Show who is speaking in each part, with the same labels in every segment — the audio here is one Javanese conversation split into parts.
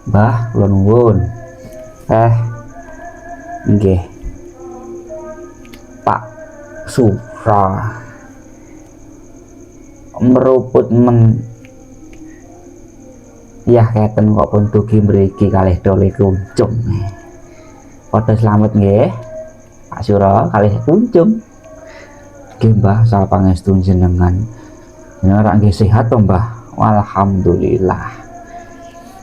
Speaker 1: Mbah, kula nuwun. Nggih. Pak Sura meruput men ya keten kok pun dugi mriki kalih dole kunjung. Padha slamet nggih. Pak Sura kalih kunjung. Nggih Mbah, sal pangestu jenengan. Jenengan nggih sehat to Mbah? Alhamdulillah.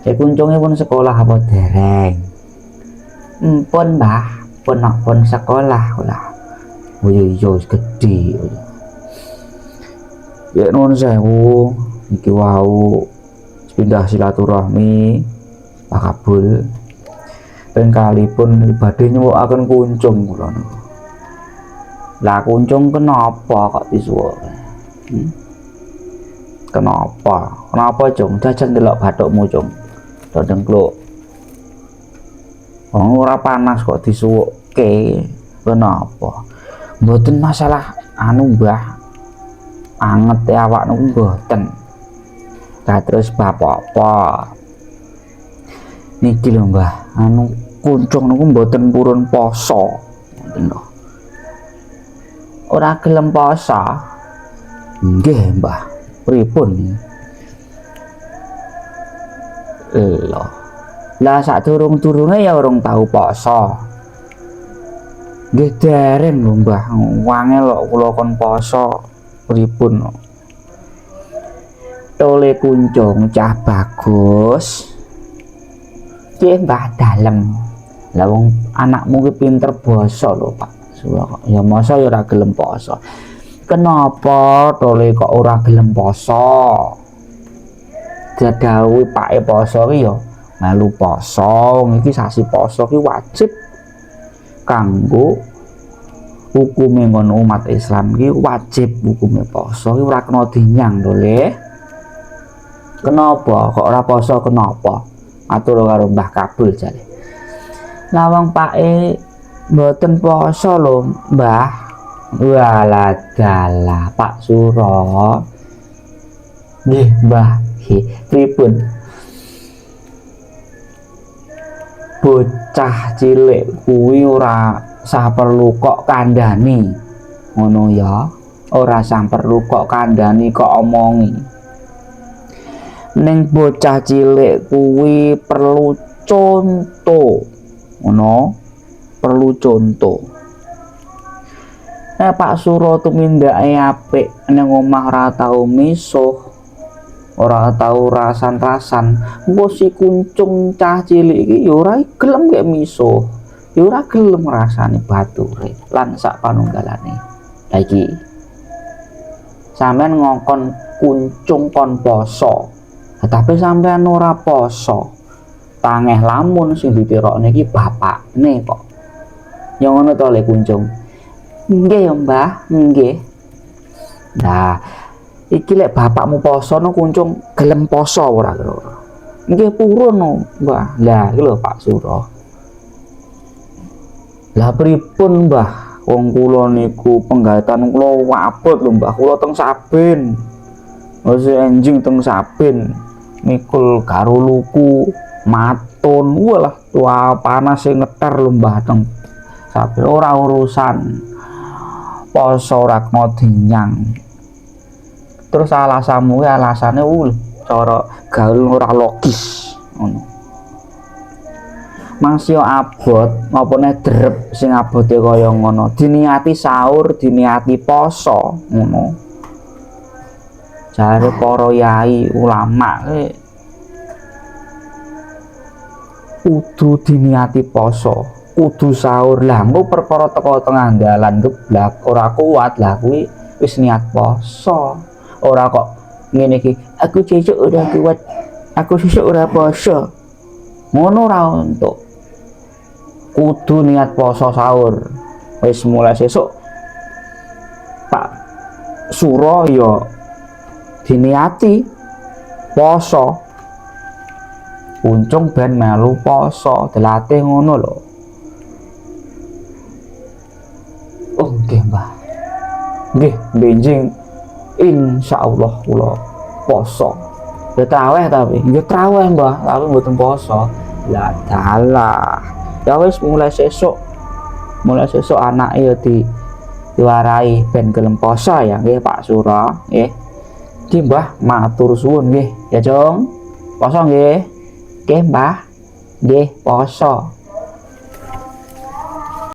Speaker 1: Kunjunge pun sekolah apa dereng? Pun Mbah, pun sekolah kula. Oh iya gede. Ya nuwun sewu, iki wau pindah silaturahmi Pak Kabul. Ben kalipun badhe nyuwukaken kuncung kula niku. Lah kuncung kenapa kok disuwuk? Kenapa? Kenapa Cung? Jajan delok bathukmu Cung. Dengkluk. Wong ora panas kok disuwukke. Kenapa? Mboten masalah Mbah. Anget awak niku mboten. Lah terus apa-apa. Niki lho Mbah, kuncung niku mboten purun poso. Ngoten lho. Ora gelem poso. Nggih Mbah, pripun? Lho. Lah sadurung-durunge ya urung tau poso. Nggih dereng lho Mbah, wangel kok kula kon poso. Pripun? Tole kuncung cah bagus. Nggih Mbah dalem. Lah wong anakmu ki pinter basa lho Pak. Ya masa ya ora gelem poso. Kenapa tole kok ora gelem poso? Jadawuhi pake poso ki ya melu poso. Iki sasi poso ki wajib kanggo hukume ngono umat Islam ki wajib hukume poso ki ora kena dinyang lho Le. Kenapa kok ora poso kenapa? Atur karo Mbah Kabul jare. Lah wong pake mboten poso lho Mbah. Walah dalah Pak Sura. Nggih Mbah, pripun? Bocah cilik kuwi ora sah perlu kok kandhani. Ngono ya. Ora sah perlu kok kandhani kok omongi. Ning bocah cilik kuwi perlu contoh. Ngono. Perlu contoh. Pak Sura tumindake apik ning omah ora tau misuh. Ora tau rasan-rasan. Engko si kuncung cah cilik iki ya ora gelem kek misuh. Ya ora gelem ngrasani bature lan sak panunggalane. Lah iki sampean ngongkon kuncung kon poso. Tapi sampean ora poso. Tangeh lamun sing ditirokne iki bapakne kok. Ya ngono to Le kuncung. Nggih ya Mbah, nggih. Nah, iki lek bapakmu poso no kuncung gelem poso ora kira-kira. Nggih purun no, Mbah. Lah iki lho Pak Sura. Lah pripun Mbah? Wong kula niku penggatan kula wabot lho Mbah. Kula teng Saben. Wis enjing teng Saben. Mikul karo luku, matun. Walah tua panas sing ngeter lho Mbah teng Saben. Ora urusan poso ora kena dinyang. Terus alasanmu alasane cara gaul ora logis ngono. Mangsio abot maupune drep sing abote kaya ngono. Diniati sahur, diniati poso ngono. Jare para yai ulama kudu diniati poso, kudu sahur. Lah engko perkara teko tengah dalan geblak ora kuat lah kuwi wis niat poso. Ora kok ngene iki, aku sesuk udah kuat, aku sesuk ora poso. Ngono ora untuk. Kudu niat poso sahur. Wis mulai sesuk Pak Sura ya diniati poso. Kuncung ben melu poso, dilatih ngono lho. Oh nggih Mbah. Nggih benjing insyaallah kula poso. Ya traweh tapi, ya traweh Mbah, tapi mboten poso. Lah dalah. Ya wis mulai sesuk anake ya diwarai ben gelem poso ya nggih Pak Suro nggih. Ki Mbah matur suwun nggih ya Cung. Poso nggih. Nggih Mbah. Nggih poso.